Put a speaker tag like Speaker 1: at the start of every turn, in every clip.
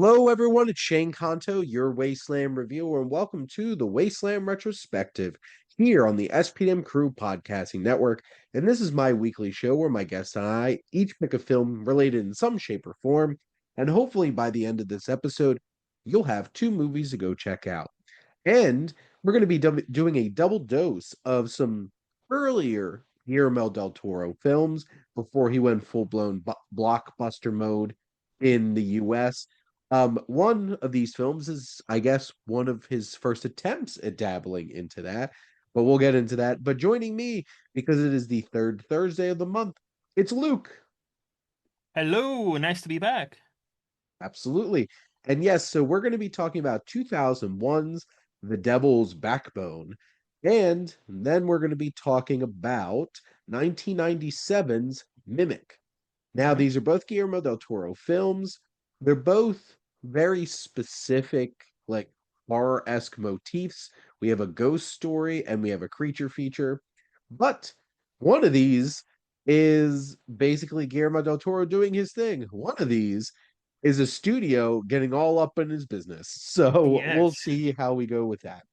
Speaker 1: Hello, everyone. It's Shane Kanto, your Wasteland Reviewer, and welcome to the Wasteland Retrospective here on the SPDM Crew Podcasting Network. And this is my weekly show where my guests and I each pick a film related in some shape or form. And hopefully, by the end of this episode, you'll have two movies to go check out. And we're going to be doing a double dose of some earlier Guillermo del Toro films before he went full blown blockbuster mode in the US. One of these films is, I guess, one of his first attempts at dabbling into that, but we'll get into that. But joining me, because it is the third Thursday of the month, it's Luke.
Speaker 2: Hello, nice to be back.
Speaker 1: Absolutely. And yes, so we're going to be talking about 2001's The Devil's Backbone. And then we're going to be talking about 1997's Mimic. Now,
Speaker 2: hmm
Speaker 1: these are both Guillermo del Toro films. They're both very specific, like horror-esque motifs. We have a ghost story and we have a creature feature. But one of these is basically Guillermo del Toro doing his thing. One of these is a studio getting all up in his business. So we'll
Speaker 2: Yes.
Speaker 1: see how we go with that.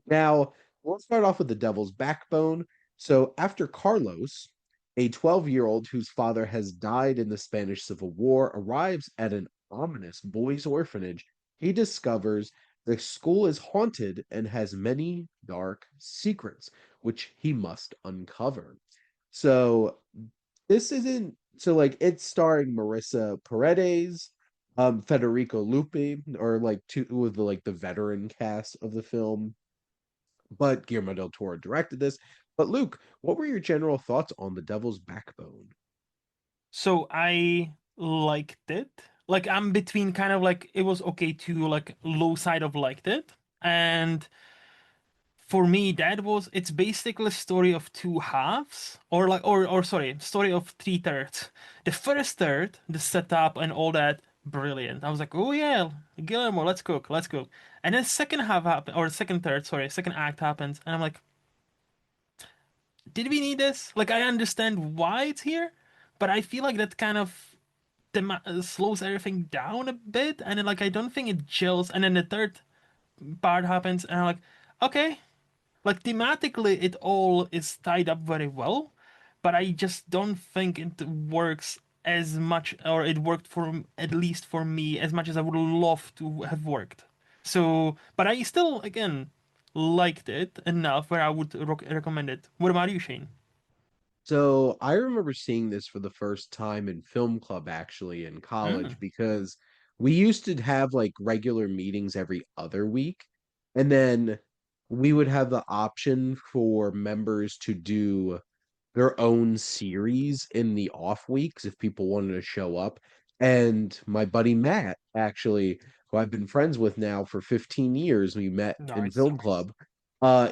Speaker 1: Now, we'll start off with the Devil's Backbone. So after Carlos, a 12-year-old whose father has died in the Spanish Civil War, arrives at an ominous boys' orphanage, he discovers the school is haunted and has many dark secrets, which he must uncover. So this isn't so like it's starring Marissa Paredes, Federico Lupi, or like two with the veteran cast of the film. But Guillermo del Toro directed this. But Luke, what were your general thoughts on The Devil's Backbone?
Speaker 2: So I liked it. Like I'm between kind of like it was okay to like low side of liked it. And for me that was it's basically a story of two halves or like or sorry, story of three thirds. The first third, the setup and all that, brilliant. I was like, oh yeah, Guillermo, let's cook, let's cook. And then second half happened or second third, sorry, second act happens, and I'm like, did we need this? Like, I understand why it's here, but I feel like that kind of slows everything down a bit, and then like I don't think it gels. And then the third part happens, and I'm like, okay, like thematically it all is tied up very well, but I just don't think it works as much, or it worked for at least for me as much as I would love to have worked. So, but I still again liked it enough where I would recommend it. What about you, Shane?
Speaker 1: So I remember seeing this for the first time in film club actually in college
Speaker 2: Mm.
Speaker 1: because we used to have like regular meetings every other week, and then we would have the option for members to do their own series in the off weeks if people wanted to show up. And my buddy Matt, actually, who I've been friends with now for 15 years, we met in
Speaker 2: Nice.
Speaker 1: film club.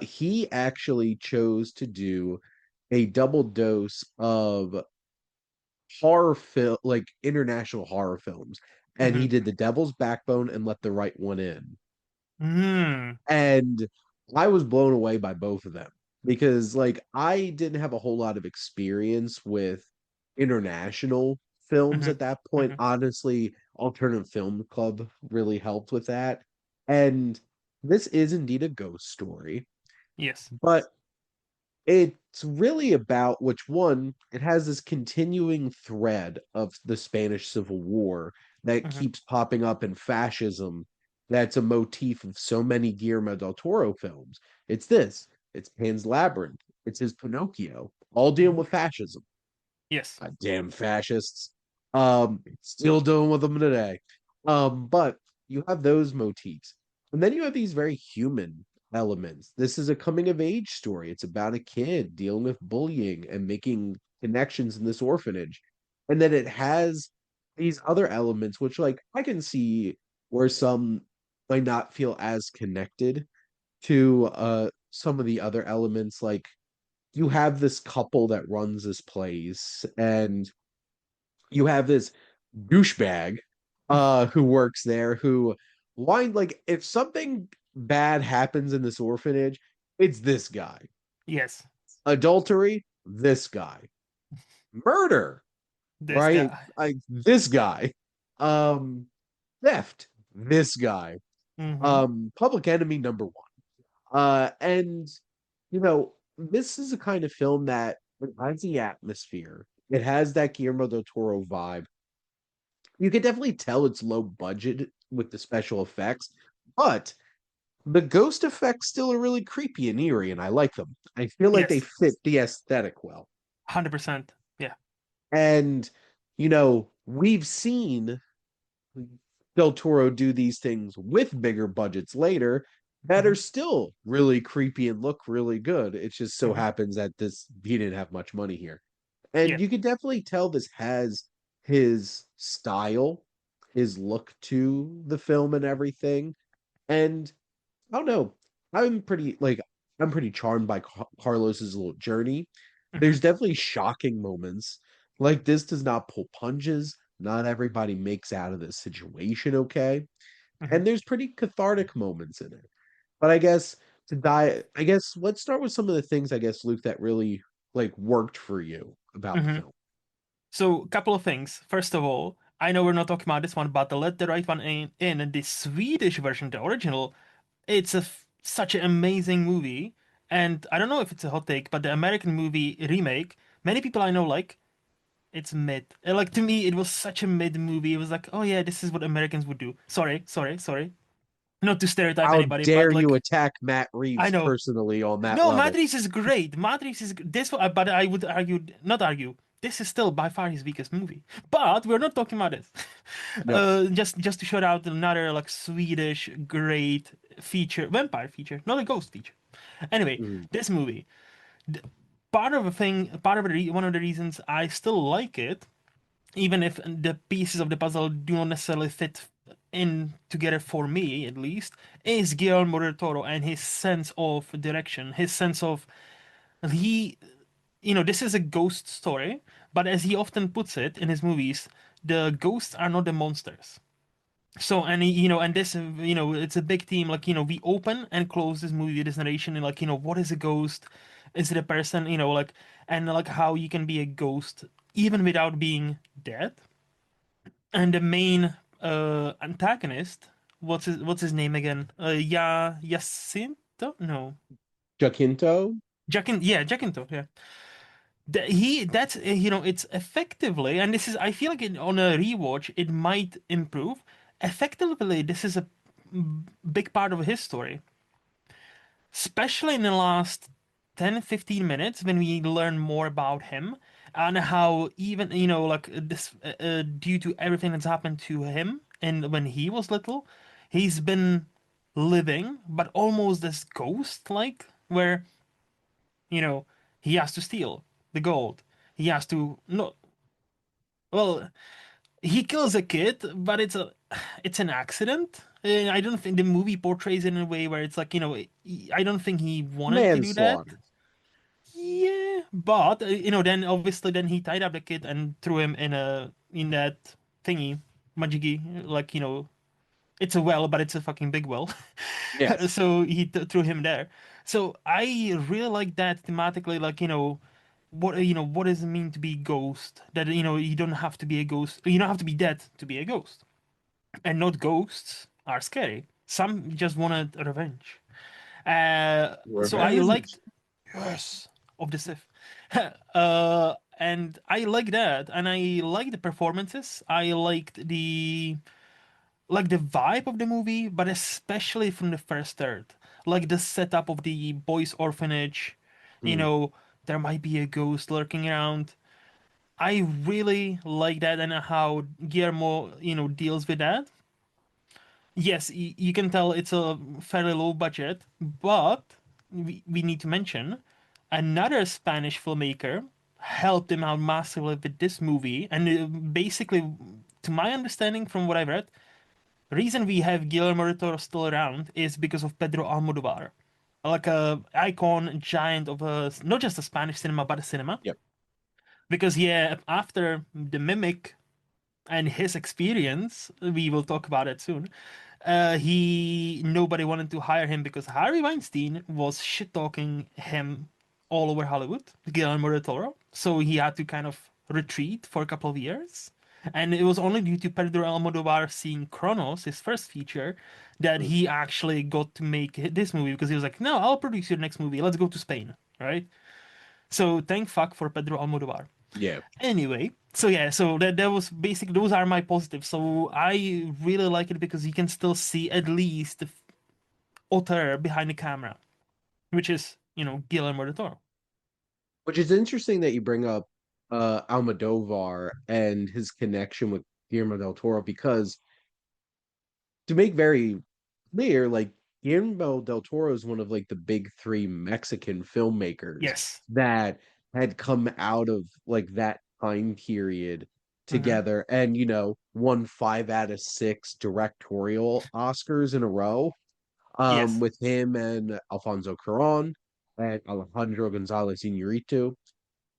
Speaker 1: He actually chose to do a double dose of horror film, like international horror films. And he
Speaker 2: hmm
Speaker 1: did The Devil's Backbone and Let the Right One In.
Speaker 2: Mm.
Speaker 1: And I was blown away by both of them because like I didn't have a whole lot of experience with international films
Speaker 2: hmm
Speaker 1: at that point.
Speaker 2: hmm
Speaker 1: Honestly, Alternative Film Club really helped with that. And this is indeed a ghost story,
Speaker 2: Yes.
Speaker 1: but it's really about which one it has this continuing thread of the Spanish Civil War that
Speaker 2: hmm
Speaker 1: keeps popping up in fascism. That's a motif of so many Guillermo del Toro films. It's this, it's Pan's Labyrinth, it's his Pinocchio, all dealing
Speaker 2: hmm
Speaker 1: with fascism.
Speaker 2: Yes.
Speaker 1: God damn fascists. Still dealing with them today. But you have those motifs. And then you have these very human elements. This is a coming of age story. It's about a kid dealing with bullying and making connections in this orphanage. And then it has these other elements, which like I can see where some might not feel as connected to some of the other elements. Like you have this couple that runs this place, and you have this douchebag who works there who wind like if something bad happens in this orphanage, it's this guy.
Speaker 2: Yes.
Speaker 1: Adultery, this guy. Murder,
Speaker 2: This
Speaker 1: right?
Speaker 2: guy.
Speaker 1: Like this guy. Um Theft. this guy,
Speaker 2: Mm-hmm.
Speaker 1: Public Enemy number one. And this is a kind of film that it has the atmosphere. It has that Guillermo del Toro vibe. You can definitely tell it's low budget with the special effects, but the ghost effects still are really creepy and eerie, and I like them. I feel like they
Speaker 2: Yes,
Speaker 1: fit the aesthetic well.
Speaker 2: 100%. Yeah.
Speaker 1: And we've seen Del Toro do these things with bigger budgets later that
Speaker 2: Mm-hmm.
Speaker 1: are still really creepy and look really good. It just so
Speaker 2: Mm-hmm.
Speaker 1: happens that this he didn't have much money here.
Speaker 2: Yeah.
Speaker 1: And you could definitely tell this has his style, his look to the film and everything. And I don't know. I'm pretty charmed by Carlos's little journey.
Speaker 2: Mm-hmm.
Speaker 1: There's definitely shocking moments. Like this does not pull punches. Not everybody makes out of this situation okay.
Speaker 2: Mm-hmm.
Speaker 1: And there's pretty cathartic moments in it. But I guess let's start with some of the things I guess Luke that really like worked for you about the
Speaker 2: Mm-hmm.
Speaker 1: film.
Speaker 2: So, couple of things. First of all, I know we're not talking about this one, but to let the right one in the Swedish version, the original, it's such an amazing movie. And I don't know if it's a hot take, but the American movie remake, many people I know like, it's mid. Like to me, it was such a mid movie. It was like, oh yeah, this is what Americans would do. Sorry, sorry, sorry. Not to stereotype
Speaker 1: How
Speaker 2: anybody,
Speaker 1: dare
Speaker 2: but
Speaker 1: you
Speaker 2: like,
Speaker 1: attack Matt
Speaker 2: I
Speaker 1: Reeves
Speaker 2: know.
Speaker 1: personally on that
Speaker 2: No,
Speaker 1: level?
Speaker 2: Matrix is great. Matrix is this, but I would argue, not argue. This is still by far his weakest movie. But we're not talking about this.
Speaker 1: No.
Speaker 2: Just to shout out another like Swedish great feature, vampire feature, not a ghost feature. Anyway,
Speaker 1: Mm.
Speaker 2: this movie, part of the thing, part of one of the reasons I still like it, even if the pieces of the puzzle do not necessarily fit in together for me at least, is Guillermo del Toro and his sense of direction, his sense of he this is a ghost story, but as he often puts it in his movies, the ghosts are not the monsters. So, and and this, it's a big theme. Like, we open and close this movie, this narration, and like, what is a ghost? Is it a person? Like, and like how you can be a ghost even without being dead. And the main antagonist, what's his name again? Jacinto? No,
Speaker 1: Jacinto?
Speaker 2: Jacinto. Yeah. That's it's effectively, and this is I feel like on a rewatch it might improve. Effectively, this is a big part of his story, especially in the last 10-15 minutes when we learn more about him and how even like this due to everything that's happened to him and when he was little, he's been living but almost this ghost like where you know he has to steal the gold, he has to no well he kills a kid but it's an accident. I don't think the movie portrays it in a way where it's like I don't think he wanted to do that.
Speaker 1: Manslaughter.
Speaker 2: Yeah, but then obviously then he tied up the kid and threw him in that thingy majiggy, like it's a well but it's a fucking big well.
Speaker 1: Yes.
Speaker 2: So he threw him there. So I really like that thematically, like what does it mean to be ghost? That you don't have to be a ghost. You don't have to be dead to be a ghost. And not ghosts are scary. Some just wanted revenge. So I
Speaker 1: Revenge.
Speaker 2: liked yes of the Sith. And I like that, and I like the performances. I liked the vibe of the movie, but especially from the first third, like the setup of the boys' orphanage. You
Speaker 1: Mm.
Speaker 2: know, there might be a ghost lurking around. I really like that and how Guillermo, deals with that. Yes, you can tell it's a fairly low budget, but we need to mention another Spanish filmmaker helped him out massively with this movie. And basically, to my understanding from what I've read, the reason we have Guillermo del Toro still around is because of Pedro Almodovar, like a icon, giant of not just a Spanish cinema, but a cinema.
Speaker 1: Yep.
Speaker 2: Because yeah, after The Mimic and his experience, we will talk about it soon. He nobody wanted to hire him because Harvey Weinstein was shit talking him all over Hollywood, Guillermo del Toro. So he had to kind of retreat for a couple of years. And it was only due to Pedro Almodovar seeing Kronos, his first feature, that
Speaker 1: Mm.
Speaker 2: he actually got to make this movie because he was like, "No, I'll produce your next movie. Let's go to Spain." Right? So thank fuck for Pedro Almodovar.
Speaker 1: Yeah.
Speaker 2: Anyway, so yeah, so that was basically those are my positives. So I really like it because you can still see at least the author behind the camera, which is Guillermo del Toro.
Speaker 1: Which is interesting that you bring up Almodovar and his connection with Guillermo del Toro, because to make very clear, like Guillermo del Toro is one of like the big three Mexican filmmakers
Speaker 2: Yes.
Speaker 1: that had come out of like that time period
Speaker 2: Mm-hmm.
Speaker 1: together, and won 5 out of 6 directorial Oscars in a row,
Speaker 2: Yes.
Speaker 1: with him and Alfonso Cuarón and Alejandro González Iñárritu.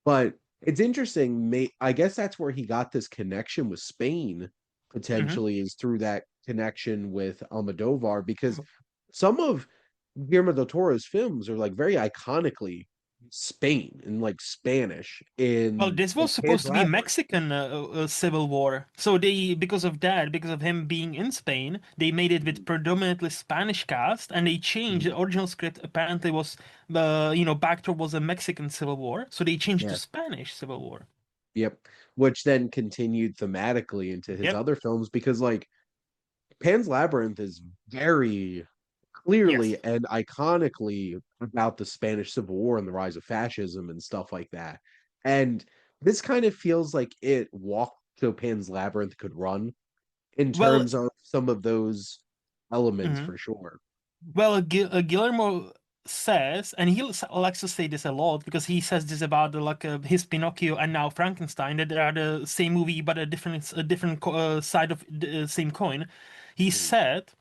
Speaker 1: But it's interesting. I guess that's where he got this connection with Spain,
Speaker 2: Mm-hmm.
Speaker 1: potentially, is through that connection with Almodovar, because some of Guillermo del Toro's films are like very iconically Spain and like Spanish
Speaker 2: Well,
Speaker 1: in
Speaker 2: this
Speaker 1: like
Speaker 2: was supposed
Speaker 1: Pan's
Speaker 2: to be
Speaker 1: Labyrinth.
Speaker 2: Mexican Civil War. So they, because of that, because of him being in Spain, they made it with predominantly Spanish cast, and they changed
Speaker 1: Mhm.
Speaker 2: the original script. Apparently, was backdrop was a Mexican Civil War, so they changed to
Speaker 1: Yeah.
Speaker 2: Spanish Civil War.
Speaker 1: Yep. Which then continued thematically into his
Speaker 2: Yep.
Speaker 1: other films, because like Pan's Labyrinth is very
Speaker 2: Yes.
Speaker 1: clearly and iconically about the Spanish Civil War and the rise of fascism and stuff like that. And this kind of feels like it walked so Pan's Labyrinth could run in
Speaker 2: Well,
Speaker 1: terms of some of those elements
Speaker 2: mhm.
Speaker 1: for sure.
Speaker 2: Well, Guillermo says, and he likes to say this a lot because he says this about his Pinocchio and now Frankenstein, that they are the same movie but a different side of the same coin. He
Speaker 1: Mm.
Speaker 2: said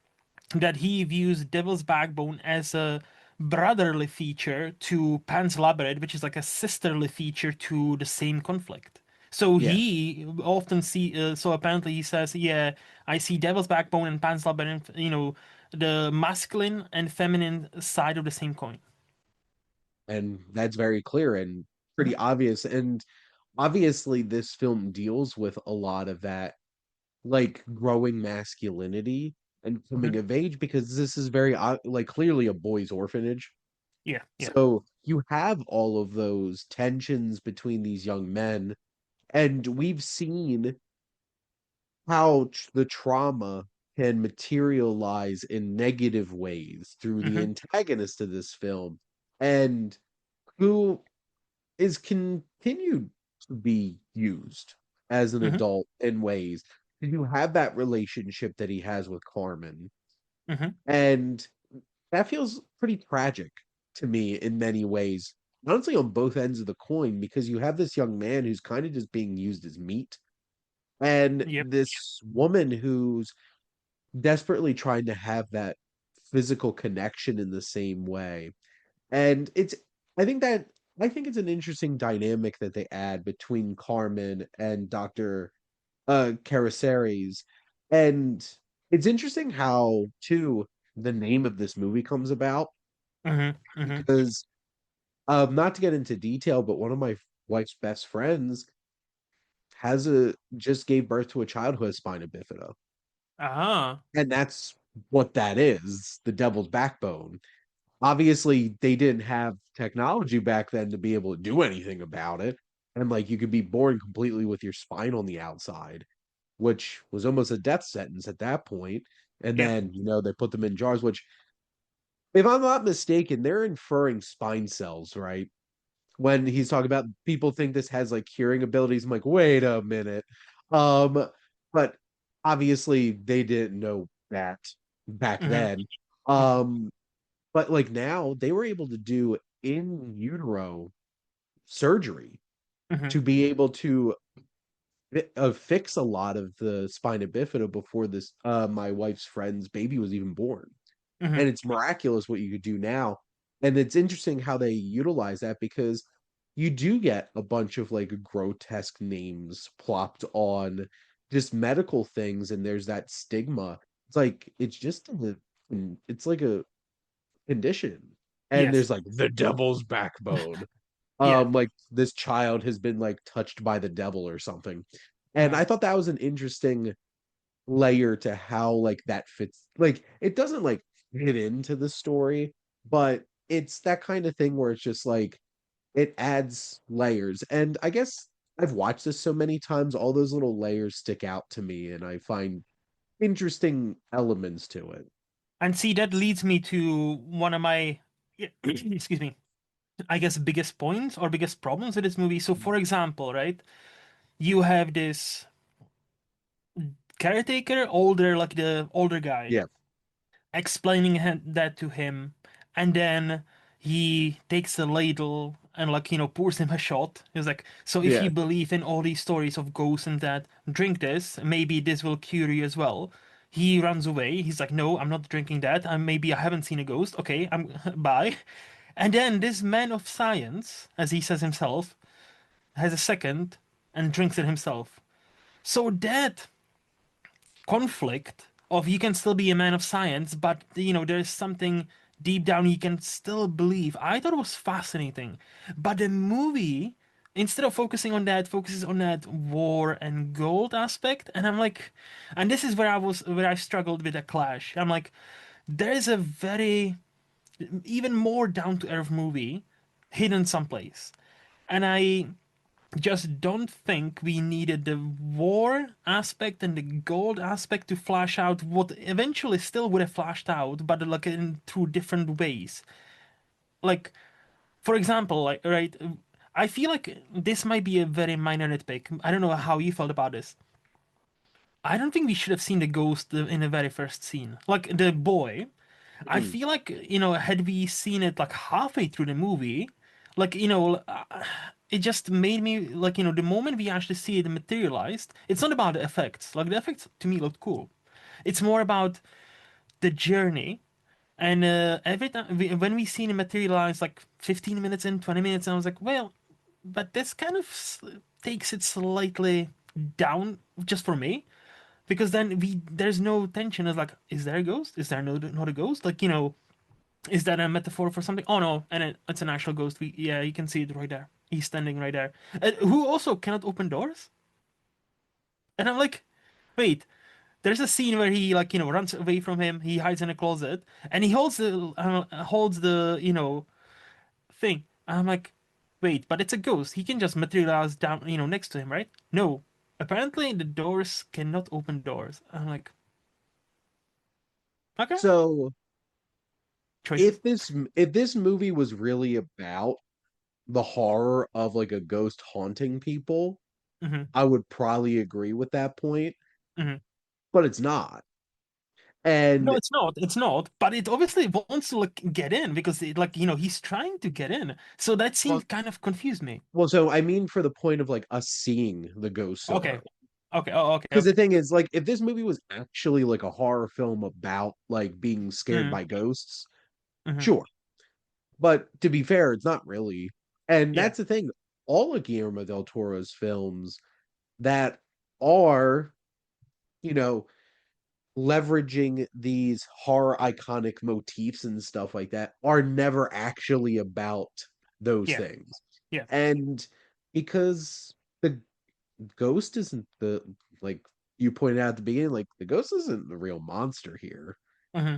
Speaker 2: that he views Devil's Backbone as a brotherly feature to Pan's Labyrinth, which is like a sisterly feature to the same conflict. So
Speaker 1: Yeah.
Speaker 2: he often so apparently he says, yeah, I see Devil's Backbone and Pan's Labyrinth, the masculine and feminine side of the same coin.
Speaker 1: And that's very clear and
Speaker 2: Mhm.
Speaker 1: pretty obvious. And obviously, this film deals with a lot of that, like growing masculinity and coming
Speaker 2: Mhm.
Speaker 1: of age, because this is very like clearly a boys' orphanage.
Speaker 2: Yeah, yeah.
Speaker 1: So you have all of those tensions between these young men, and we've seen how the trauma can materialize in negative ways through the
Speaker 2: Hmm.
Speaker 1: antagonist of this film, and who is continued to be used as an
Speaker 2: Hmm.
Speaker 1: adult in ways. You have that relationship that he has with Carmen,
Speaker 2: Hmm.
Speaker 1: and that feels pretty tragic to me in many ways. Honestly, on both ends of the coin, because you have this young man who's kind of just being used as meat, and
Speaker 2: Yep.
Speaker 1: this woman who's desperately trying to have that physical connection in the same way. And I think that I think it's an interesting dynamic that they add between Carmen and Dr. Caraceres. And it's interesting how, too, the name of this movie comes about,
Speaker 2: Hmm. Hmm.
Speaker 1: because not to get into detail, but one of my wife's best friends has a just gave birth to a child who has spina bifida.
Speaker 2: Ah.
Speaker 1: And that's what that is, the devil's backbone. Obviously, they didn't have technology back then to be able to do anything about it. And like you could be born completely with your spine on the outside, which was almost a death sentence at that point. And
Speaker 2: Yep.
Speaker 1: then, they put them in jars, which, if I'm not mistaken, they're inferring spine cells, right? When he's talking about people think this has like hearing abilities. I'm like, wait a minute. Um, but obviously they didn't know that back
Speaker 2: Hmm.
Speaker 1: then.
Speaker 2: Hmm.
Speaker 1: Um, but like now they were able to do in utero surgery
Speaker 2: Hmm.
Speaker 1: to be able to fix a lot of the spina bifida before this my wife's friend's baby was even born.
Speaker 2: Hmm.
Speaker 1: And it's miraculous what you could do now. And it's interesting how they utilize that, because you do get a bunch of like grotesque names plopped on just medical things, and there's that stigma. It's just it's like a condition. And
Speaker 2: Yes.
Speaker 1: there's like the devil's backbone.
Speaker 2: Yeah.
Speaker 1: Like this child has been like touched by the devil or something. And
Speaker 2: Mhm.
Speaker 1: I thought that was an interesting layer to how like that fits. Like it doesn't like fit into the story, but it's that kind of thing where it's just like it adds layers. And I guess I've watched this so many times, all those little layers stick out to me, and I find interesting elements to it.
Speaker 2: And see, that leads me to one of my, excuse me, I guess biggest points or biggest problems with this movie. So, for example, right, you have this caretaker, older, like the older guy,
Speaker 1: Yeah,
Speaker 2: explaining that to him, and then he takes a ladle and like pours him a shot. He's like, so if
Speaker 1: yeah.
Speaker 2: you believe in all these stories of ghosts and that, drink this. Maybe this will cure you as well. He runs away. He's like, no, I'm not drinking that. Maybe I haven't seen a ghost. Okay, I'm bye. And then this man of science, as he says himself, has a second and drinks it himself. So that conflict of you can still be a man of science, but there's something deep down you can still believe. I thought it was fascinating, but the movie, instead of focusing on that, focuses on that war and gold aspect, and I'm like, and this is where I struggled with the clash. I'm like, there is a very even more down to earth movie hidden someplace, and I just don't think we needed the war aspect and the gold aspect to flash out what eventually still would have flashed out, but like through different ways. Like, for example, like right, I feel like this might be a very minor nitpick. I don't know how you felt about this. I don't think we should have seen the ghost in the very first scene. Like the boy, I
Speaker 1: Mm.
Speaker 2: feel like, had we seen it like halfway through the movie, like, it just made me like, the moment we actually see it materialized, it's not about the effects. Like, the effects to me looked cool. It's more about the journey. And every time when we seen it materialize, like 15 minutes in, 20 minutes, I was like, well, but this kind of takes it slightly down just for me because then there's no tension. It's like, is there a ghost? Is there no not a ghost? Like, is that a metaphor for something? Oh no, and it's an actual ghost. Yeah, you can see it right there. He's standing right there. Who also cannot open doors. And I'm like, wait. There's a scene where he like runs away from him. He hides in a closet and he holds the thing. I'm like, wait, but it's a ghost. He can just materialize down next to him, right? No. Apparently the doors cannot open doors. I'm like, okay,
Speaker 1: So
Speaker 2: choices.
Speaker 1: if this movie was really about the horror of like a ghost haunting people,
Speaker 2: Mm-hmm.
Speaker 1: I would probably agree with that point,
Speaker 2: Mm-hmm.
Speaker 1: but it's not.
Speaker 2: No,
Speaker 1: And
Speaker 2: it's not. It's not. But it obviously wants to like get in because he's trying to get in. So that
Speaker 1: well,
Speaker 2: scene kind of confused me.
Speaker 1: so I mean for the point of like us seeing the ghost so
Speaker 2: Okay.
Speaker 1: early.
Speaker 2: Okay. Oh, okay.
Speaker 1: Because the
Speaker 2: Okay.
Speaker 1: thing is, like, if this movie was actually like a horror film about like being scared
Speaker 2: Mm-hmm.
Speaker 1: by ghosts,
Speaker 2: Mm-hmm.
Speaker 1: sure. But to be fair, it's not really. And
Speaker 2: Yeah.
Speaker 1: that's the thing. All of Guillermo del Toro's films that are, you know, leveraging these horror iconic motifs and stuff like that are never actually about those
Speaker 2: Yeah.
Speaker 1: things.
Speaker 2: Yeah.
Speaker 1: And because the ghost isn't the like you pointed out at the beginning, like the ghost isn't the real monster here.
Speaker 2: Mm-hmm.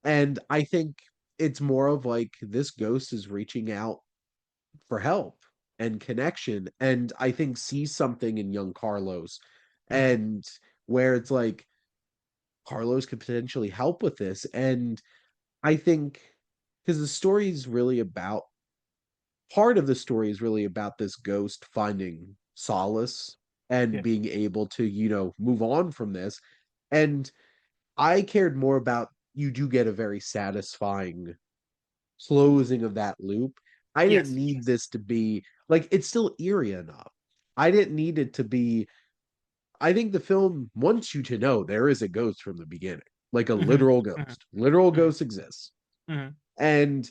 Speaker 1: And I think it's more of like this ghost is reaching out for help and connection. And I think sees something in young Carlos
Speaker 2: Mm-hmm.
Speaker 1: and where it's like Carlos could potentially help with this. And I think because the story is really about part of the story is really about this ghost finding solace and
Speaker 2: Yeah.
Speaker 1: being able to, move on from this. And I cared more about you do get a very satisfying closing of that loop. I didn't
Speaker 2: Yes.
Speaker 1: need this to be like it's still eerie enough. I didn't need it to be I think the film wants you to know there is a ghost from the beginning, like a
Speaker 2: Mm-hmm.
Speaker 1: literal
Speaker 2: Mm-hmm.
Speaker 1: ghost. Literal
Speaker 2: Mm-hmm.
Speaker 1: ghost exists.
Speaker 2: Mm-hmm.
Speaker 1: And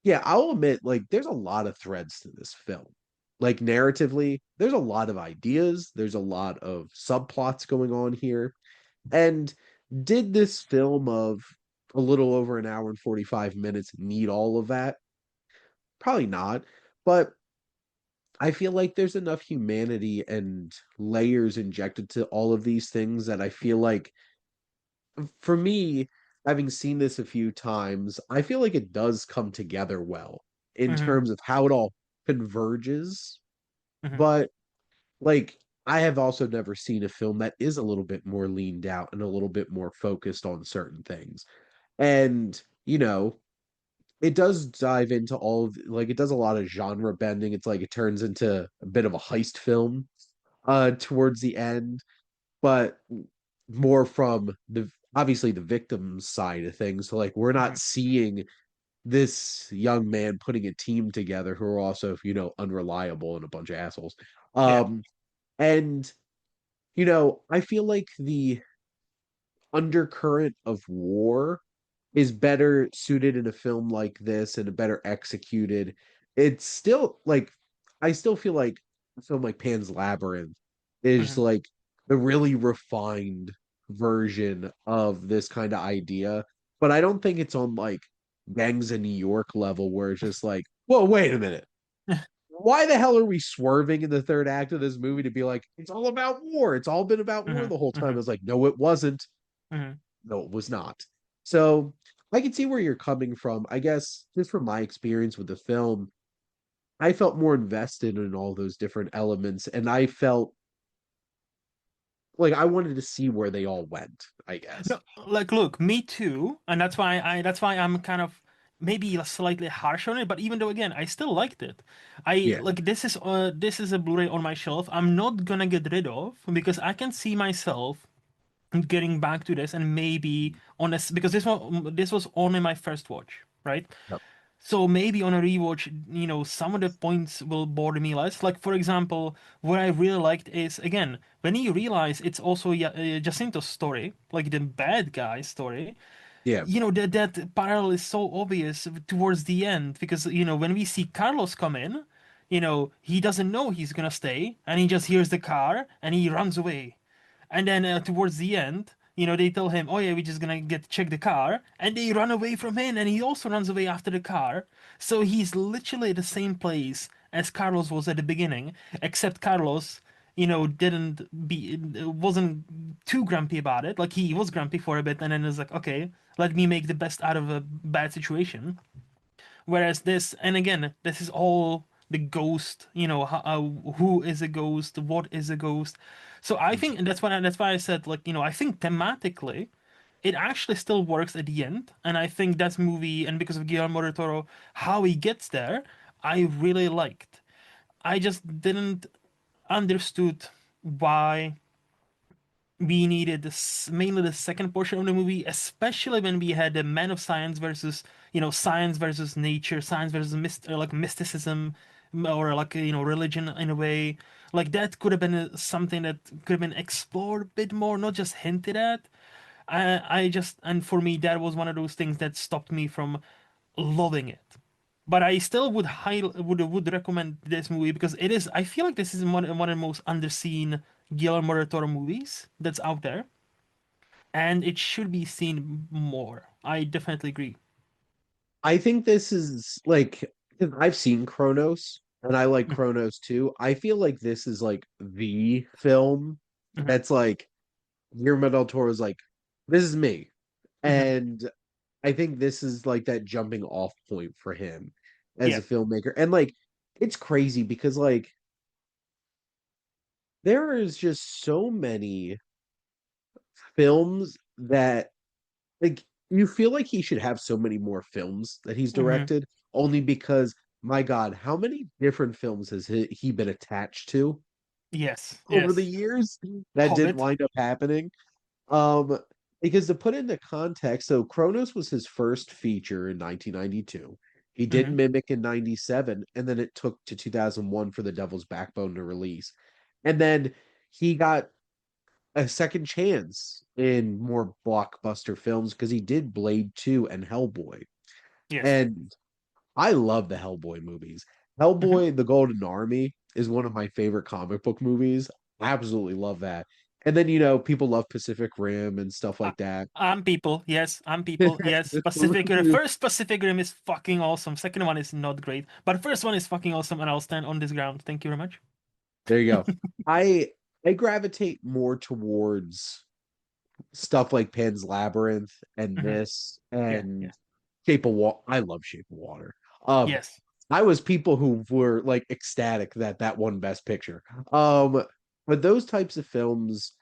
Speaker 1: yeah, I'll admit, like, there's a lot of threads to this film. Like, narratively, there's a lot of ideas, there's a lot of subplots going on here. And did this film of a little over an hour and 45 minutes need all of that? Probably not. But I feel like there's enough humanity and layers injected to all of these things that I feel like, for me, having seen this a few times, I feel like it does come together well in
Speaker 2: Hmm.
Speaker 1: terms of how it all converges.
Speaker 2: Hmm.
Speaker 1: But like, I have also never seen a film that is a little bit more leaned out and a little bit more focused on certain things. And, it does dive into all of, like, it does a lot of genre bending. It's like it turns into a bit of a heist film towards the end, but more from the obviously the victim's side of things. So like we're not
Speaker 2: Hmm.
Speaker 1: seeing this young man putting a team together who are also, unreliable and a bunch of assholes.
Speaker 2: Yeah.
Speaker 1: Um and I feel like the undercurrent of war is better suited in a film like this and better executed. It's still like I still feel like a film like Pan's Labyrinth is
Speaker 2: Hmm.
Speaker 1: like the really refined version of this kind of idea, but I don't think it's on like Gangs of New York level where it's just like, whoa, wait a minute. Why the hell are we swerving in the third act of this movie to be like, it's all about war? It's all been about war
Speaker 2: Hmm.
Speaker 1: the whole time. I
Speaker 2: Hmm.
Speaker 1: was like, no, it wasn't.
Speaker 2: Hmm.
Speaker 1: No, it was not. So I can see where you're coming from. I guess just from my experience with the film, I felt more invested in all those different elements, and I felt like I wanted to see where they all went, I guess.
Speaker 2: No, like, look, me too, and that's why I'm kind of maybe slightly harsh on it. But even though, again, I still liked it. I
Speaker 1: Yeah.
Speaker 2: like this is a Blu-ray on my shelf. I'm not gonna get rid of because I can see myself getting back to this and maybe on this because this was only my first watch, right?
Speaker 1: Yep.
Speaker 2: So maybe on a rewatch, some of the points will bother me less. Like for example, what I really liked is again when you realize it's also Jacinto's story, like the bad guy story.
Speaker 1: Yeah.
Speaker 2: That parallel is so obvious towards the end because when we see Carlos come in, he doesn't know he's gonna stay, and he just hears the car and he runs away. And then towards the end, they tell him, "Oh yeah, we're just gonna get check the car," and they run away from him, and he also runs away after the car. So he's literally at the same place as Carlos was at the beginning, except Carlos, wasn't too grumpy about it. Like he was grumpy for a bit, and then it's like, okay, let me make the best out of a bad situation. Whereas this, and again, this is all the ghost. Who is a ghost? What is a ghost? So I think, and that's why I said, like, I think thematically, it actually still works at the end, and I think that movie, and because of Guillermo del Toro, how he gets there, I really liked. I just didn't understood why we needed this mainly the second portion of the movie, especially when we had the man of science versus science versus nature, science versus like mysticism, or like religion in a way. Like that could have been something that could have been explored a bit more, not just hinted at. I just and for me that was one of those things that stopped me from loving it. But I still would recommend this movie because it is. I feel like this is one of the most underseen Guillermo del Toro movies that's out there, and it should be seen more. I definitely agree.
Speaker 1: I think this is like, 'cause I've seen Kronos and I like
Speaker 2: Mhm.
Speaker 1: Kronos too. I feel like this is like the film
Speaker 2: Mhm.
Speaker 1: that's like Guillermo del Toro's like, this is me.
Speaker 2: Mhm.
Speaker 1: And I think this is like that jumping off point for him as
Speaker 2: Yeah.
Speaker 1: a filmmaker. And like it's crazy because like there is just so many films that like you feel like he should have so many more films that he's
Speaker 2: Mhm.
Speaker 1: directed only because my God, how many different films has he been attached to
Speaker 2: Yes.
Speaker 1: over the
Speaker 2: Yes.
Speaker 1: years that didn't
Speaker 2: Hobbit.
Speaker 1: wind up happening? Um, because to put into context, so Kronos was his first feature in 1992. He did
Speaker 2: Mhm.
Speaker 1: Mimic in 97, and then it took to 2001 for The Devil's Backbone to release. And then he got a second chance in more blockbuster films because he did Blade 2 and Hellboy.
Speaker 2: Yes.
Speaker 1: And I love the Hellboy movies.
Speaker 2: Mhm.
Speaker 1: Hellboy, The Golden Army is one of my favorite comic book movies. I absolutely love that. And then people love Pacific Rim and stuff
Speaker 2: I,
Speaker 1: like that.
Speaker 2: I'm people. Yes, I'm people. Yes, Pacific. The first Pacific Rim is fucking awesome. Second one is not great, but the first one is fucking awesome, and I'll stand on this ground. Thank you very much.
Speaker 1: There you go. I I gravitate more towards stuff like Pan's Labyrinth and
Speaker 2: Hmm.
Speaker 1: this
Speaker 2: Yeah, yeah.
Speaker 1: and Shape of Water. I love Shape of Water. Um,
Speaker 2: Yes.
Speaker 1: I was people who were like ecstatic that that won Best Picture. Um, but those types of films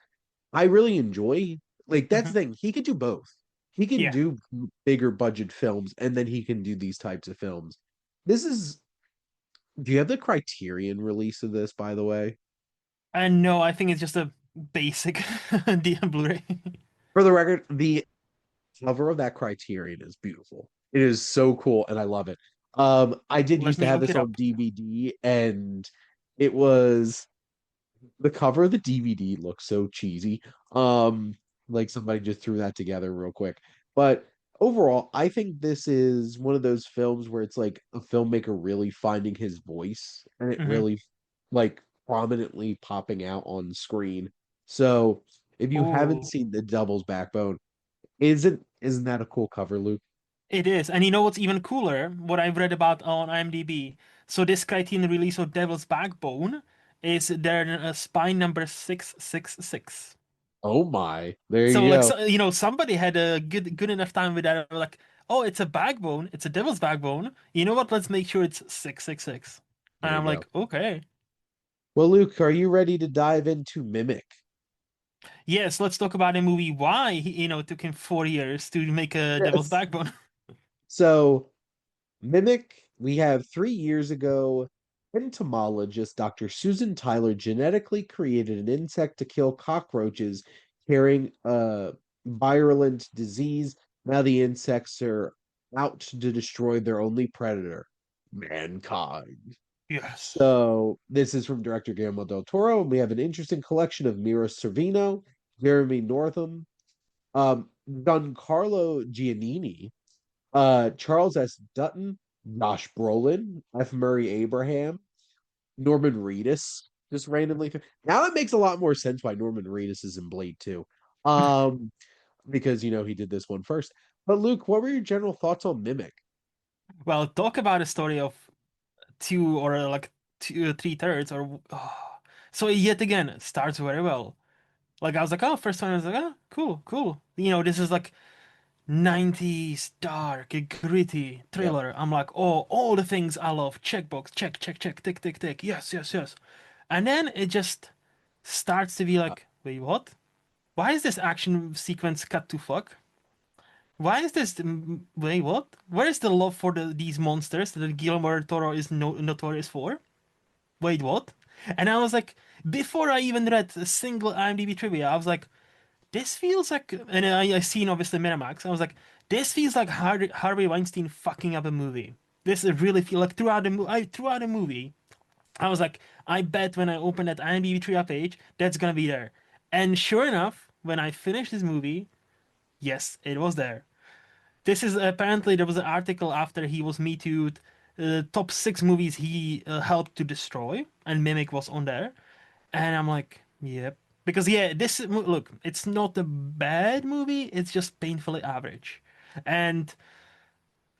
Speaker 1: I really enjoy. Like that's
Speaker 2: Hmm.
Speaker 1: the thing. He could do both. He can
Speaker 2: Yeah.
Speaker 1: do bigger budget films and then he can do these types of films. This is do you have the Criterion release of this, by the way?
Speaker 2: And no, I think it's just a basic Blu-ray.
Speaker 1: For the record, the cover of that Criterion is beautiful. It is so cool and I love it. I did
Speaker 2: Let
Speaker 1: used to
Speaker 2: me
Speaker 1: have
Speaker 2: look
Speaker 1: this
Speaker 2: it
Speaker 1: on
Speaker 2: up.
Speaker 1: DVD and it was the cover of the DVD looks so cheesy. Like somebody just threw that together real quick. But overall, I think this is one of those films where it's like a filmmaker really finding his voice and it
Speaker 2: Hmm.
Speaker 1: really like prominently popping out on screen. So if you haven't
Speaker 2: Oh,
Speaker 1: seen The Devil's Backbone, isn't that a cool cover, Luke?
Speaker 2: it is. And you know what's even cooler? What I've read about on IMDb. So this Criterion release of Devil's Backbone is their spine number 666.
Speaker 1: Oh my, there
Speaker 2: So
Speaker 1: you
Speaker 2: like
Speaker 1: go.
Speaker 2: so, somebody had a good enough time with that. Like, oh, it's a backbone. It's a devil's backbone. You know what? Let's make sure it's 666. And
Speaker 1: There you
Speaker 2: I'm
Speaker 1: go.
Speaker 2: like, okay.
Speaker 1: Well, Luke, are you ready to dive into Mimic?
Speaker 2: Yes, let's talk about a movie. Why took him 4 years to make a devil's
Speaker 1: Yes.
Speaker 2: backbone.
Speaker 1: So Mimic, we have 3 years ago, entomologist Dr. Susan Tyler genetically created an insect to kill cockroaches carrying a virulent disease. Now the insects are out to destroy their only predator, mankind.
Speaker 2: Yes.
Speaker 1: So this is from director Guillermo del Toro, and we have an interesting collection of Mira Sorvino, Jeremy Northam, Giancarlo Giannini, Charles S. Dutton, Josh Brolin, F. Murray Abraham, Norman Reedus, just randomly. Now it makes a lot more sense why Norman Reedus is in Blade 2. Um, because he did this one first. But Luke, what were your general thoughts on Mimic?
Speaker 2: Well, talk about a story of two or like two, three thirds or so yet again it starts very well. Like I was like, oh, first time I was like, oh, cool, cool. This is like 90s dark, gritty
Speaker 1: Yep.
Speaker 2: thriller. I'm like, oh, all the things I love. Checkbox, check, check, check, tick, tick, tick. Yes, yes, yes. And then it just starts to be
Speaker 1: Uh,
Speaker 2: like, wait, what? Why is this action sequence cut to fuck? Why is this? Wait, what? Where is the love for these monsters that Guillermo del Toro is notorious for? Wait, what? And I was like, before I even read a single IMDb trivia, I was like, this feels like, and I seen obviously Miramax. I was like, this feels like Harvey Weinstein fucking up a movie. This really feel like throughout the movie. I was like, I bet when I open that IMDb trivia page, that's gonna be there. And sure enough, when I finished this movie, yes, it was there. This is apparently there was an article after he was Me Too'd, top 6 movies he helped to destroy, and Mimic was on there. And I'm like, yep. Because yeah, look, it's not a bad movie, it's just painfully average. And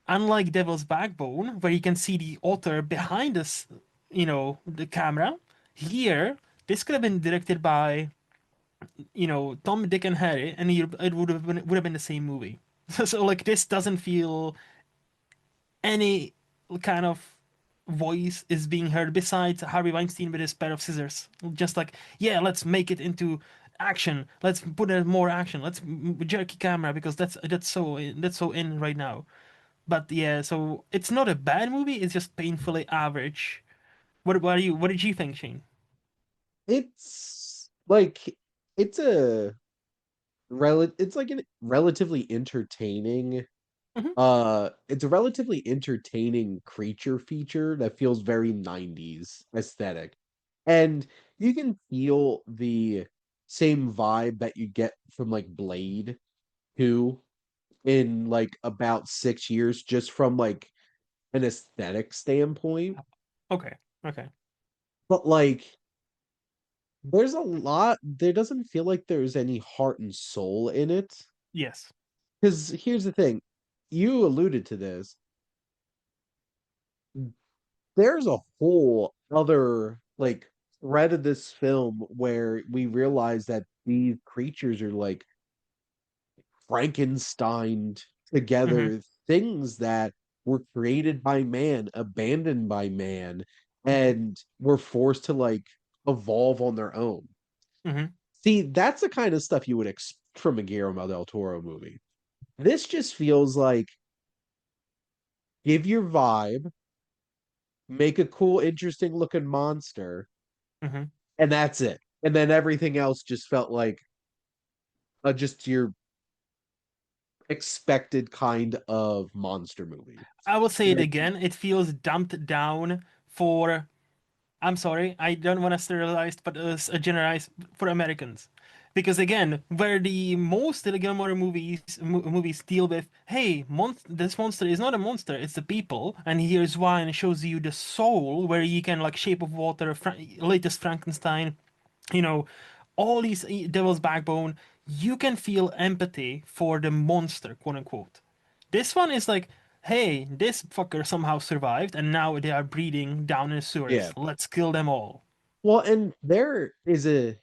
Speaker 2: unlike Devil's Backbone, where you can see the author behind us, the camera, here, this could have been directed by, Tom, Dick, and Harry, and it would have been the same movie. So like this doesn't feel any kind of voice is being heard besides Harvey Weinstein with his pair of scissors. Just like, yeah, let's make it into action. Let's put in more action. Let's jerky camera because that's so in right now. But yeah, so it's not a bad movie. It's just painfully average. What did you think, Shane?
Speaker 1: it's like it's a it's like a relatively entertaining
Speaker 2: Hmm.
Speaker 1: it's a relatively entertaining creature feature that feels very 90s aesthetic. And you can feel the same vibe that you get from like Blade 2 in like about 6 years, just from like an aesthetic standpoint.
Speaker 2: Okay, okay.
Speaker 1: But like There's a lot. There doesn't feel like there's any heart and soul in it.
Speaker 2: Yes.
Speaker 1: Because here's the thing, you alluded to this. There's a whole other like thread of this film where we realize that these creatures are like Frankensteined
Speaker 2: Mm-hmm.
Speaker 1: together things that were created by man, abandoned by man,
Speaker 2: Mm-hmm.
Speaker 1: and were forced to like evolve on their own.
Speaker 2: Mm-hmm.
Speaker 1: See, that's the kind of stuff you would expect from a Guillermo del Toro movie. This just feels like give your vibe, make a cool, interesting looking monster,
Speaker 2: Mm-hmm.
Speaker 1: and that's it. And then everything else just felt like just your expected kind of monster movie.
Speaker 2: I will say it
Speaker 1: Like,
Speaker 2: again. It feels dumped down for. I'm sorry, I don't want to sterilize, but generalize for Americans, because again, where the most of the Gilmore movies deal with, hey, this monster is not a monster, it's the people, and here's why, and it shows you the soul, where you can like Shape of Water, latest Frankenstein, you know, all these Devil's Backbone, you can feel empathy for the monster, quote unquote. This one is like, hey, this fucker somehow survived, and now they are breeding down in the
Speaker 1: yeah.
Speaker 2: sewers. Let's kill them all.
Speaker 1: Well, and there is a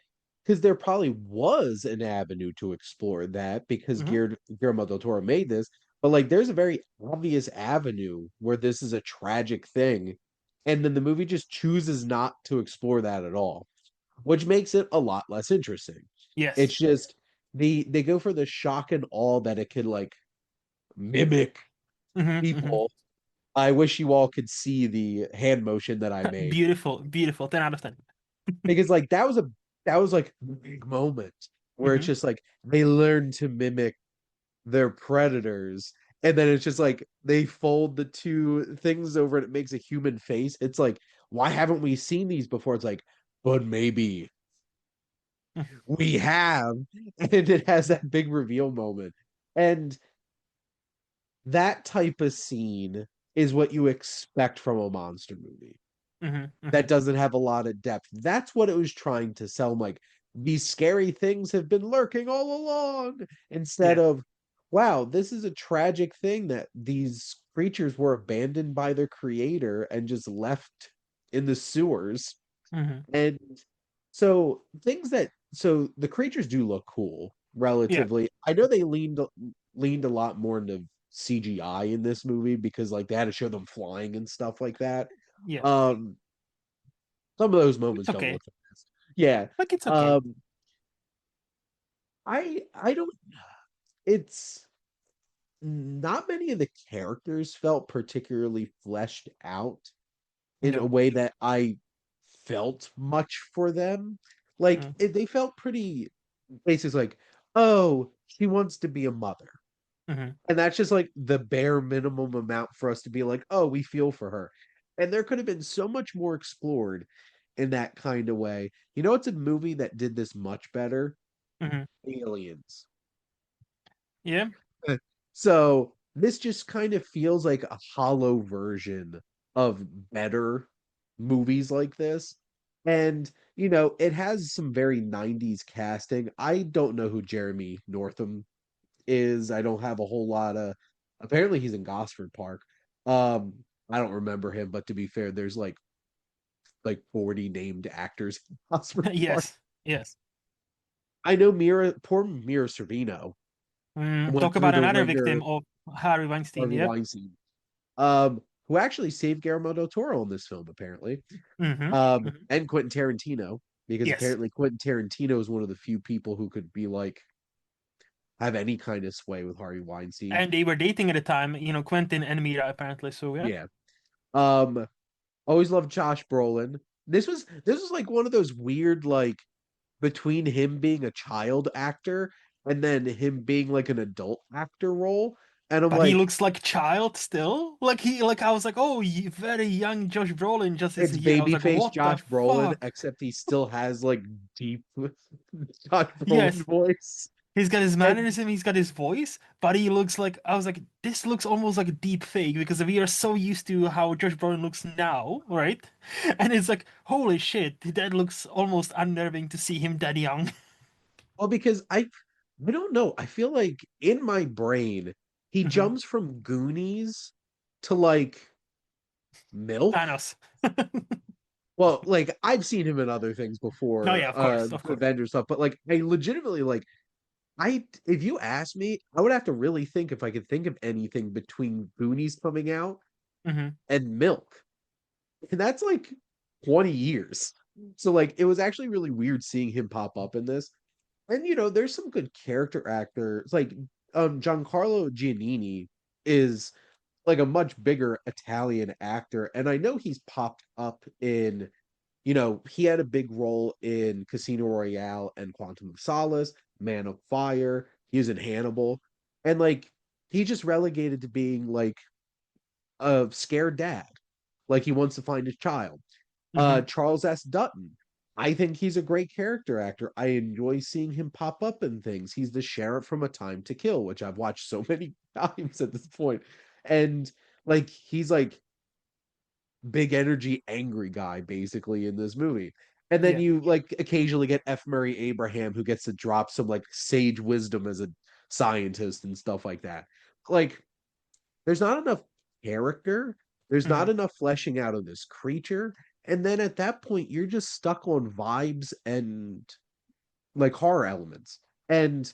Speaker 1: because there probably was an avenue to explore that because
Speaker 2: Hmm.
Speaker 1: Guillermo del Toro made this, but like there's a very obvious avenue where this is a tragic thing, and then the movie just chooses not to explore that at all, which makes it a lot less interesting. It's
Speaker 2: Yes.
Speaker 1: just they go for the shock and awe that it could like mimic
Speaker 2: Hmm. Hmm.
Speaker 1: people. I wish you all could see the hand motion that I made
Speaker 2: Beautiful, beautiful. 10 out of 10.
Speaker 1: because like that was like the big moment where it's
Speaker 2: Hmm.
Speaker 1: just like they learn to mimic their predators, and then it's just like they fold the two things over and it makes a human face. It's like, why haven't we seen these before? It's like, but maybe we have. And it has that big reveal moment, and that type of scene is what you expect from a monster movie
Speaker 2: Hmm.
Speaker 1: that
Speaker 2: Hmm.
Speaker 1: doesn't have a lot of depth. That's what it was trying to sell. Like, these scary things have been lurking all along, instead
Speaker 2: Yeah.
Speaker 1: of, wow, this is a tragic thing that these creatures were abandoned by their creator and just left in the sewers.
Speaker 2: Hmm.
Speaker 1: And so the creatures do look cool
Speaker 2: Yeah.
Speaker 1: relatively. I know they leaned a lot more into CGI in this movie because like they had to show them flying and stuff like that.
Speaker 2: Yeah.
Speaker 1: Um some of those
Speaker 2: It's
Speaker 1: moments don't
Speaker 2: okay.
Speaker 1: look the best. Yeah.
Speaker 2: Like, it's okay.
Speaker 1: Um I don't it's not many of the characters felt particularly fleshed out in a
Speaker 2: No.
Speaker 1: way that I felt much for them. They felt pretty basically like, oh, she wants to be a mother.
Speaker 2: Mm-hmm.
Speaker 1: And that's just like the bare minimum amount for us to be like, oh, we feel for her. And there could have been so much more explored in that kind of way. You know, it's a movie that did this much better.
Speaker 2: Hmm.
Speaker 1: Aliens.
Speaker 2: Yeah.
Speaker 1: So this just kind of feels like a hollow version of better movies like this. And, you know, it has some very 90s casting. I don't know who Jeremy Northam is. I don't have a whole lot of apparently he's in Gosford Park. I don't remember him, but to be fair, there's like 40 named actors in Gosford Park.
Speaker 2: Yes. Yes.
Speaker 1: I know poor Mira Sorvino went
Speaker 2: Talk
Speaker 1: through
Speaker 2: about
Speaker 1: the
Speaker 2: another victim
Speaker 1: ringer
Speaker 2: of Harvey Weinstein.
Speaker 1: Harvey
Speaker 2: Yeah.
Speaker 1: Weinstein, who actually saved Guillermo del Toro in this film, apparently,
Speaker 2: Hmm. Hmm.
Speaker 1: and Quentin Tarantino, because
Speaker 2: Yes.
Speaker 1: apparently Quentin Tarantino is one of the few people who could be like have any kind of sway with Harvey Weinstein.
Speaker 2: And they were dating at the time, Quentin and Mira apparently. So yeah.
Speaker 1: Yeah. Um, always loved Josh Brolin. This was like one of those weird like between him being a child actor and then him being like an adult actor role. And I'm
Speaker 2: But he
Speaker 1: like,
Speaker 2: looks like a child still. Like I was like, oh, very young Josh Brolin just is
Speaker 1: it's
Speaker 2: here. I was like,
Speaker 1: babyface
Speaker 2: what the
Speaker 1: Josh Brolin,
Speaker 2: fuck?
Speaker 1: except he still has like deep Josh Brolin
Speaker 2: Yes,
Speaker 1: voice.
Speaker 2: He's got his
Speaker 1: And
Speaker 2: mannerism, he's got his voice, but he looks like I was like, this looks almost like a deep fake because we are so used to how Josh Brolin looks now, right? And it's like, holy shit, that looks almost unnerving to see him that young.
Speaker 1: well, because I don't know. I feel like in my brain, he
Speaker 2: Hmm.
Speaker 1: jumps from Goonies to like Milk.
Speaker 2: Thanos.
Speaker 1: Well, like I've seen him in other things
Speaker 2: No,
Speaker 1: before,
Speaker 2: yeah, of course, of course.
Speaker 1: Avengers stuff, but like I legitimately like I if you ask me, I would have to really think if I could think of anything between Goonies coming out
Speaker 2: Hmm.
Speaker 1: and Milk. And that's like 20 years. So like it was actually really weird seeing him pop up in this. And there's some good character actors. Like Giancarlo Giannini is like a much bigger Italian actor. And I know he's popped up in, he had a big role in Casino Royale and Quantum of Solace, Man of Fire. He was in Hannibal. And like he just relegated to being like a scared dad. Like he wants to find his child.
Speaker 2: Hmm.
Speaker 1: Charles S. Dutton. I think he's a great character actor. I enjoy seeing him pop up in things. He's the sheriff from A Time to Kill, which I've watched so many times at this point. And like he's like big energy, angry guy basically in this movie. And then
Speaker 2: Yeah.
Speaker 1: you like occasionally get F. Murray Abraham who gets to drop some like sage wisdom as a scientist and stuff like that. Like there's not enough character. There's not
Speaker 2: Hmm.
Speaker 1: enough fleshing out of this creature. And then at that point, you're just stuck on vibes and like horror elements. And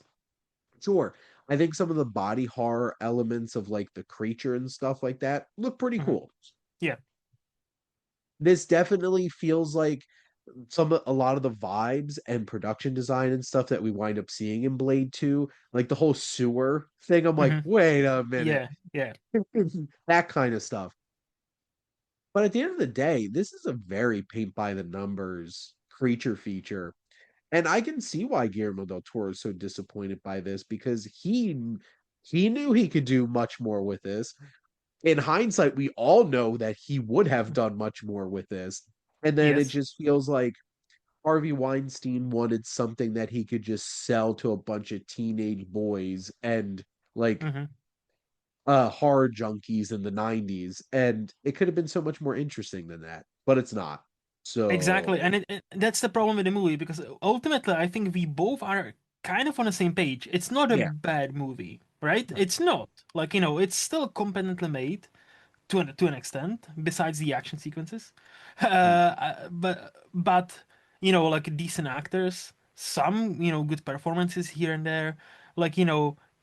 Speaker 1: sure, I think some of the body horror elements of like the creature and stuff like that look pretty
Speaker 2: Hmm.
Speaker 1: cool.
Speaker 2: Yeah.
Speaker 1: This definitely feels like a lot of the vibes and production design and stuff that we wind up seeing in Blade 2, like the whole sewer thing. I'm like,
Speaker 2: Hmm.
Speaker 1: wait a minute.
Speaker 2: Yeah. Yeah.
Speaker 1: That kind of stuff. But at the end of the day, this is a very paint by the numbers creature feature. And I can see why Guillermo del Toro is so disappointed by this because he knew he could do much more with this. In hindsight, we all know that he would have done much more with this. And then it
Speaker 2: Yes.
Speaker 1: just feels like Harvey Weinstein wanted something that he could just sell to a bunch of teenage boys and like
Speaker 2: Hmm.
Speaker 1: horror junkies in the 90s, and it could have been so much more interesting than that, but it's not.
Speaker 2: Exactly,
Speaker 1: So
Speaker 2: and that's the problem with the movie because ultimately I think we both are kind of on the same page. It's not a
Speaker 1: yeah.
Speaker 2: bad movie, right?
Speaker 1: No.
Speaker 2: It's not. Like, it's still competently made to an extent, besides the action sequences. But like decent actors, some good performances here and there. Like,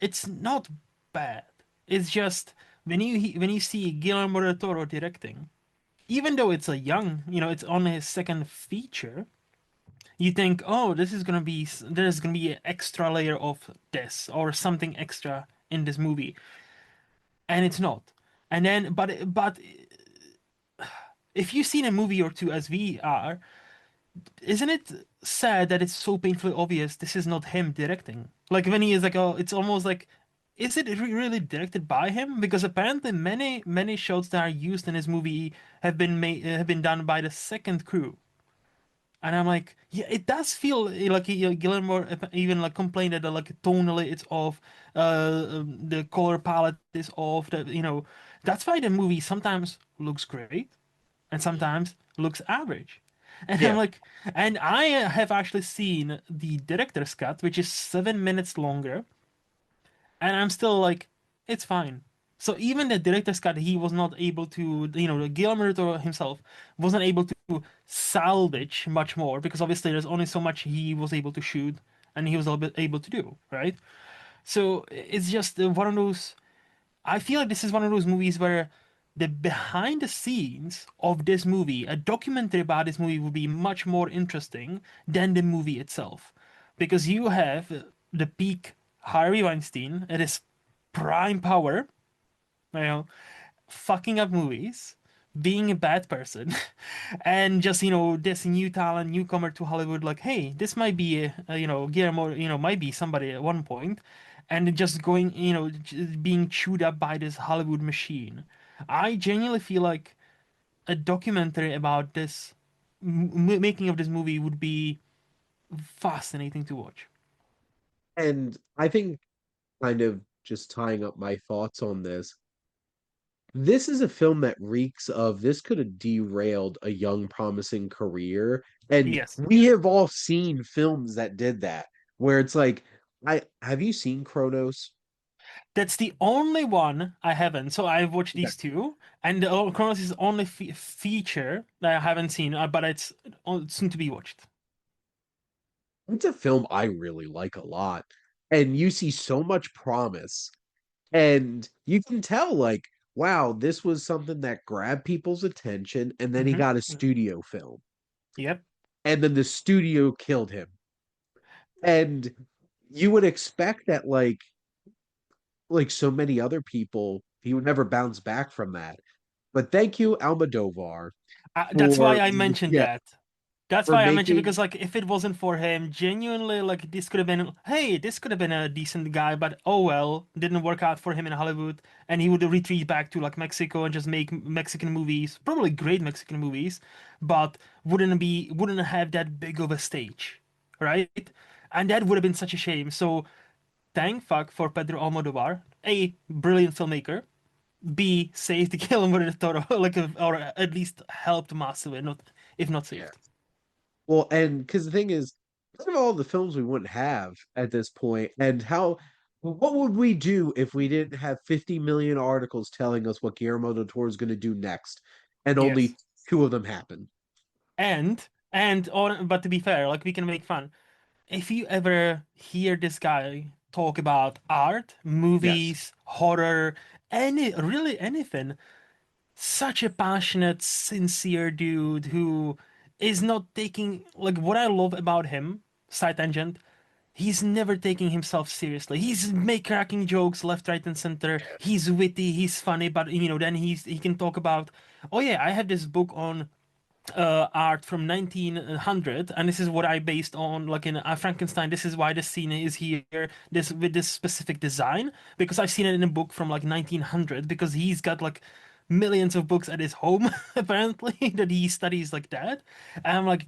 Speaker 2: it's not bad. It's just when you see Guillermo del Toro directing, even though it's a young, it's on his second feature, you think, oh, there's gonna be an extra layer of this or something extra in this movie, and it's not. And then, but if you've seen a movie or two as we are, isn't it sad that it's so painfully obvious this is not him directing? Like when he is like, oh, it's almost like, is it really directed by him? Because apparently many shots that are used in his movie have been done by the second crew. And I'm like, yeah, it does feel like Guillermo even like complained that like tonally it's off, the color palette is off. That that's why the movie sometimes looks great and sometimes looks average. And I'm
Speaker 1: Yeah.
Speaker 2: like, and I have actually seen the director's cut, which is 7 minutes longer, and I'm still like, it's fine. So even the director's cut, he was not able to, Guillermo del Toro himself wasn't able to salvage much more because obviously there's only so much he was able to shoot and he was able to do, right? So it's just one of those. I feel like this is one of those movies where the behind the scenes of this movie, a documentary about this movie, would be much more interesting than the movie itself. Because you have the peak Harvey Weinstein at his prime power, you know, fucking up movies, being a bad person, and just this new talent, newcomer to Hollywood, like, hey, this might be Guillermo, might be somebody at one point, and just going, being chewed up by this Hollywood machine. I genuinely feel like a documentary about this making of this movie would be fascinating to watch.
Speaker 1: And I think kind of just tying up my thoughts on this is a film that reeks of this could have derailed a young, promising career. And
Speaker 2: Yes.
Speaker 1: we have all seen films that did that, where it's like, I have you seen Kronos?
Speaker 2: That's the only one I haven't. So I've watched
Speaker 1: Okay.
Speaker 2: these two, and Chronos is the only feature that I haven't seen, but it's soon to be watched.
Speaker 1: It's a film I really like a lot. And you see so much promise. And you can tell, like, wow, this was something that grabbed people's attention. And then he
Speaker 2: Hmm.
Speaker 1: got a studio film.
Speaker 2: Yep.
Speaker 1: And then the studio killed him. And you would expect that, like so many other people, he would never bounce back from that. But thank you, Almodovar,
Speaker 2: That's why
Speaker 1: for
Speaker 2: I mentioned
Speaker 1: yeah,
Speaker 2: that. That's
Speaker 1: for
Speaker 2: why I mentioned
Speaker 1: making
Speaker 2: because like if it wasn't for him, genuinely like this could have been hey, this could have been a decent guy, but oh well, didn't work out for him in Hollywood, and he would retreat back to like Mexico and just make Mexican movies, probably great Mexican movies, but wouldn't have that big of a stage, right? And that would have been such a shame. So thank fuck for Pedro Almodovar, a brilliant filmmaker. B saved Guillermo del Toro, like or at least helped massively, not if not
Speaker 1: yeah.
Speaker 2: saved.
Speaker 1: Well, and because the thing is, think of all the films we wouldn't have at this point, and how what would we do if we didn't have 50 million articles telling us what Guillermo del Toro is going to do next, and
Speaker 2: Yes.
Speaker 1: only two of them happen?
Speaker 2: But to be fair, like we can make fun. If you ever hear this guy talk about art,
Speaker 1: Yes.
Speaker 2: movies, horror, really anything, such a passionate, sincere dude who is not taking like what I love about him, side tangent, he's never taking himself seriously. He's make cracking jokes left, right, and center. He's witty, he's funny, but then he can talk about, oh yeah, I have this book on art from 1900, and this is what I based on like in Frankenstein. This is why this scene is here, this with this specific design, because I've seen it in a book from like 1900, because he's got like millions of books at his home apparently that he studies like that. And I'm like,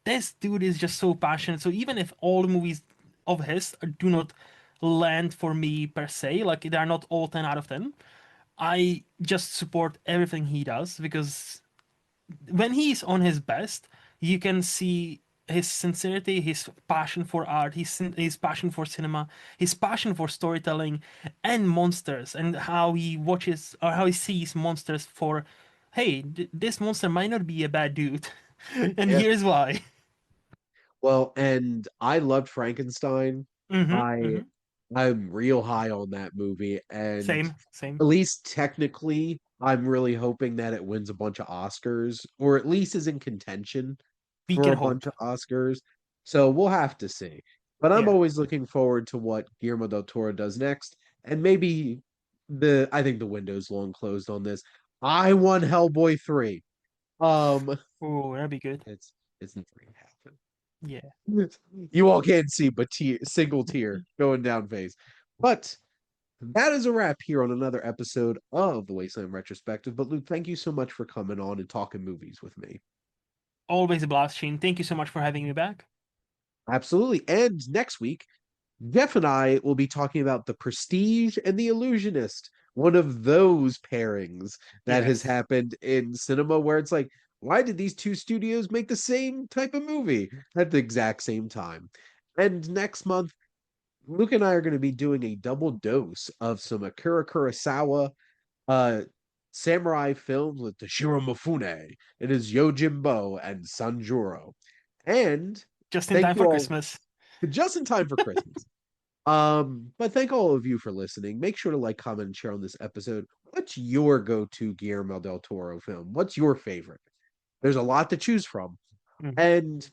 Speaker 2: this dude is just so passionate. So even if all the movies of his do not land for me per se, like they're not all 10 out of 10, I just support everything he does because when he's on his best, you can see his sincerity, his passion for art, his passion for cinema, his passion for storytelling and monsters, and how he watches or how he sees monsters for, hey, this monster might not be a bad dude, and
Speaker 1: Yeah.
Speaker 2: here's why.
Speaker 1: Well, and I loved Frankenstein.
Speaker 2: Mm-hmm.
Speaker 1: I
Speaker 2: Mm-hmm.
Speaker 1: I'm real high on that movie, and
Speaker 2: Same. Same.
Speaker 1: at least technically, I'm really hoping that it wins a bunch of Oscars, or at least is in contention
Speaker 2: We
Speaker 1: for
Speaker 2: can
Speaker 1: a
Speaker 2: hope.
Speaker 1: bunch of Oscars. So we'll have to see. But I'm
Speaker 2: Yeah.
Speaker 1: always looking forward to what Guillermo del Toro does next, and maybe I think the window's long closed on this. I won Hellboy 3. Um,
Speaker 2: Oh, that'd be good.
Speaker 1: it's in 3.5.
Speaker 2: Yeah.
Speaker 1: You all can't see, but single tear going down face. But that is a wrap here on another episode of the Wasteland Retrospective. But Luke, thank you so much for coming on and talking movies with me.
Speaker 2: Always a blast, Shane. Thank you so much for having me back.
Speaker 1: Absolutely. And next week, Jeff and I will be talking about The Prestige and The Illusionist, one of those pairings that has
Speaker 2: Yes.
Speaker 1: happened in cinema where it's like, why did these two studios make the same type of movie at the exact same time? And next month, Luke and I are going to be doing a double dose of some Akira Kurosawa uh samurai films with Toshiro Mifune. It is Yojimbo and Sanjuro. And
Speaker 2: Just in
Speaker 1: thank
Speaker 2: time
Speaker 1: you
Speaker 2: for
Speaker 1: all
Speaker 2: Christmas.
Speaker 1: just in time for Christmas. But thank all of you for listening. Make sure to like, comment, and share on this episode. What's your go-to Guillermo del Toro film? What's your favorite? There's a lot to choose from.
Speaker 2: Mhm.
Speaker 1: And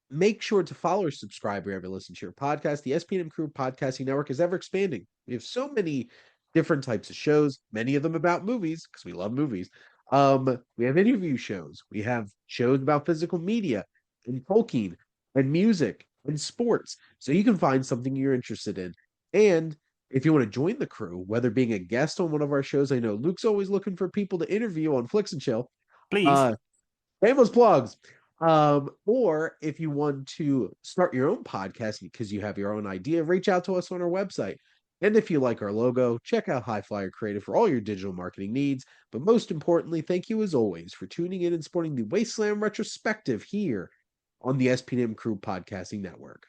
Speaker 1: make sure to follow or subscribe wherever you listen to your podcast. The SPDM Crew podcasting network is ever expanding. We have so many different types of shows, many of them about movies because we love movies. We have interview shows. We have shows about physical media and Tolkien and music and sports. So you can find something you're interested in. And if you want to join the crew, whether being a guest on one of our shows, I know Luke's always looking for people to interview on Flicks and Chill.
Speaker 2: Please.
Speaker 1: Uh, Shameless plugs. Or if you want to start your own podcast because you have your own idea, reach out to us on our website. And if you like our logo, check out HiFlyer Creative for all your digital marketing needs. But most importantly, thank you as always for tuning in and supporting the Wasteland Retrospective here on the SPDM Crew Podcasting Network.